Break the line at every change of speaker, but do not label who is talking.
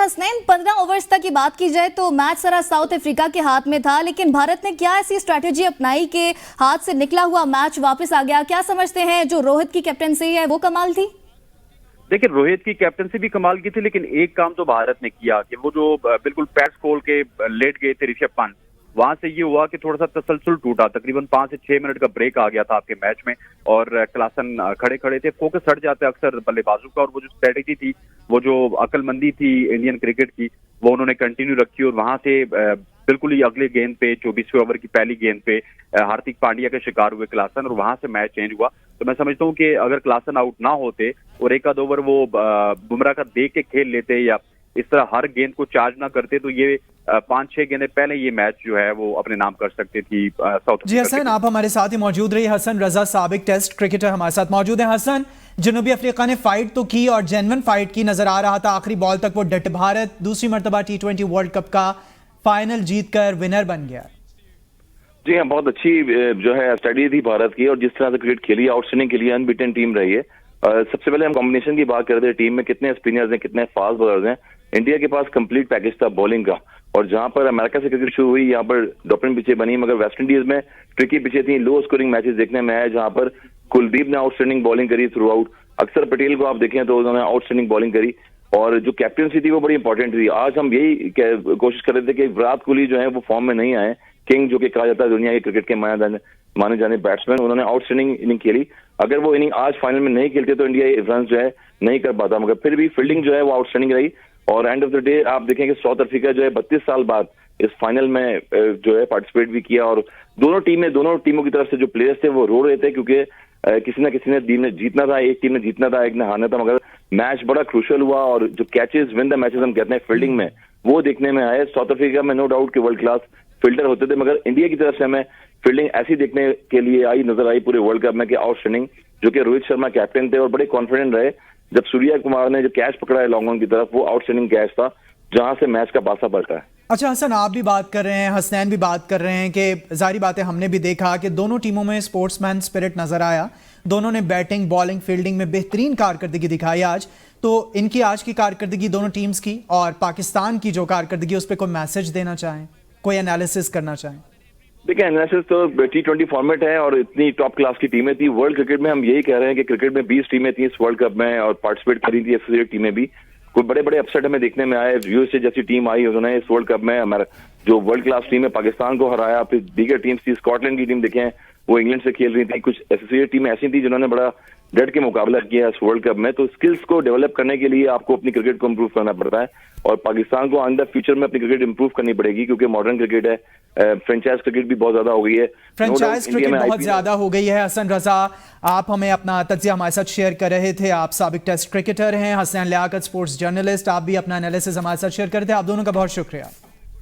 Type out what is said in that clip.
Hasnain, 15 overs तक की बात की जाए तो मैच सारा साउथ अफ्रीका के हाथ में था, लेकिन भारत ने क्या ऐसी स्ट्रैटेजी अपनाई कि हाथ से निकला हुआ मैच वापस आ गया? क्या समझते हैं जो रोहित की कैप्टनसी है वो कमाल थी?
देखिए, रोहित की कैप्टनसी भी कमाल की थी, लेकिन एक काम तो भारत ने किया कि वो जो बिल्कुल पैड्स खोल के लेट गए थे ऋषभ पंत, वहां से ये हुआ कि थोड़ा सा तसलसल टूटा। तकरीबन 5 से 6 मिनट का ब्रेक आ गया था आपके मैच में और क्लासन खड़े खड़े थे। फोकस हट जाता है अक्सर बल्लेबाजों का, और वो जो स्ट्रेटेजी थी, वो जो अक्लमंदी थी इंडियन क्रिकेट की, वो उन्होंने कंटिन्यू रखी। और वहां से बिल्कुल ही अगले गेंद पे 24वें ओवर की पहली गेंद पे हार्दिक पांड्या के शिकार हुए क्लासन, और वहां से मैच चेंज हुआ। तो मैं समझता हूँ कि अगर क्लासन आउट ना होते और एक आध ओवर वो बुमराह का देख के खेल लेते या इस तरह हर गेंद को चार्ज ना करते, तो ये 5-6 गेंदें पहले ये मैच जो है वो अपने नाम कर सकती थी साउथ।
जी हसन, आप हमारे साथ ही मौजूद रही। हसन रजा, साबिक टेस्ट क्रिकेटर, हमारे साथ मौजूद है। हसन, जनूबी अफ्रीका ने फाइट तो की और जेन्युइन फाइट की, नजर आ रहा था आखिरी बॉल तक वो डट। भारत दूसरी मर्तबा T20 वर्ल्ड कप का फाइनल जीतकर विनर बन गया।
जी हाँ, बहुत अच्छी जो है स्ट्रेटजी थी भारत की, और जिस तरह से क्रिकेट खेली, आउटस्टैंडिंग के लिए अनबीटन टीम रही है। सबसे पहले हम कॉम्बिनेशन की बात करते हैं, टीम में कितने स्पिनर्स हैं, कितने फास्ट बॉलर्स हैं। इंडिया के पास कंप्लीट पैकेज था बॉलिंग का, और जहां पर अमेरिका से क्रिकेट शुरू हुई, यहाँ पर डोपिंग पिचें बनी, मगर वेस्ट इंडीज में ट्रिकी पिचें थी, लो स्कोरिंग मैचेस देखने में आए, जहां पर कुलदीप ने आउटस्टैंडिंग बॉलिंग करी थ्रू आउट। अक्षर पटेल को आप देखें तो उन्होंने आउटस्टैंडिंग बॉलिंग करी, और जो कैप्टनसी थी वो बड़ी इंपॉर्टेंट थी। आज हम यही कोशिश कर रहे थे कि विराट कोहली जो है वो फॉर्म में नहीं आए, किंग जो कि कहा जाता है दुनिया के क्रिकेट के माने जाने बैट्समैन, उन्होंने आउटस्टैंडिंग इनिंग खेली। अगर वो इनिंग आज फाइनल में नहीं खेलते तो इंडिया रन जो है नहीं कर पाता, मगर फिर भी फील्डिंग जो है वो आउटस्टैंडिंग रही। और एंड ऑफ द डे आप देखें कि साउथ अफ्रीका जो है 32 साल बाद इस फाइनल में जो है पार्टिसिपेट भी किया, और दोनों टीमों की तरफ से जो प्लेयर्स थे वो रो रहे थे, क्योंकि किसी ना किसी ने जीतना था, एक टीम ने जीतना था, एक ने हारना था, मगर मैच बड़ा क्रूशियल हुआ। और जो कैचेस विन द मैचेस हम कहते हैं फील्डिंग में, वो देखने में आए। साउथ अफ्रीका में नो डाउट कि वर्ल्ड क्लास फील्डर होते थे, मगर इंडिया की तरफ से हमें फील्डिंग ऐसी देखने के लिए नजर आई पूरे वर्ल्ड कप में कि आउटस्टैंडिंग, जो कि रोहित शर्मा कैप्टन थे और बड़े कॉन्फिडेंट रहे। जब सूर्या कुमार ने जो कैच पकड़ा है लॉन्ग ऑन की तरफ, वो आउटस्टैंडिंग कैच था जहां से मैच का पासा पड़ता है।
अच्छा हसन, आप भी बात कर रहे हैं, हसनैन भी बात कर रहे हैं कि जारी बात है, हमने भी देखा कि दोनों टीमों में स्पोर्ट्समैन स्पिरिट नजर आया। दोनों ने बैटिंग, बॉलिंग, फील्डिंग में बेहतरीन कारकर्दगी दिखाई आज। तो इनकी आज की कारकर्दगी दोनों टीम्स की और पाकिस्तान की जो कारकर्दगी, उस पर कोई मैसेज देना चाहें, कोई एनालिसिस करना चाहें?
देखिए, एनालिसिस तो T20 फॉर्मेट है और इतनी टॉप क्लास की टीमें थी। वर्ल्ड क्रिकेट में हम यही कह रहे हैं कि क्रिकेट में 20 टीमें थी इस वर्ल्ड कप में, और पार्टिसिपेट करी थी एसोसिएट टीमें भी। कोई बड़े बड़े अपसेट हमें देखने में आए। यूएसए जैसी टीम आई, उन्होंने इस वर्ल्ड कप में हमारा जो वर्ल्ड क्लास टीम है पाकिस्तान को हराया। फिर दीगर टीम्स थी, स्कॉटलैंड की टीम देखें, वो इंग्लैंड से खेल रही थी। कुछ एसोसिएट टीमें ऐसी थी जिन्होंने बड़ा डट के मुकाबला किया इस वर्ल्ड कप में। तो स्किल्स को डेवलप करने के लिए आपको अपनी क्रिकेट को इम्प्रूव करना पड़ता है, और पाकिस्तान को आइंदा फ्यूचर में अपनी क्रिकेट इंप्रूव करनी पड़ेगी, क्योंकि मॉडर्न क्रिकेट है, फ्रेंचाइज क्रिकेट भी बहुत ज्यादा हो गई है।
फ्रेंचाइज क्रिकेट बहुत ज्यादा हो गई है। हसन रजा, आप हमें अपना तज्जिया हमारे साथ शेयर कर रहे थे। आप साबिक टेस्ट क्रिकेटर हैं। हसनैन लियाकत, स्पोर्ट्स जर्नलिस्ट, आप भी अपना एनालिसिस हमारे साथ शेयर करते हैं। आप दोनों का बहुत शुक्रिया।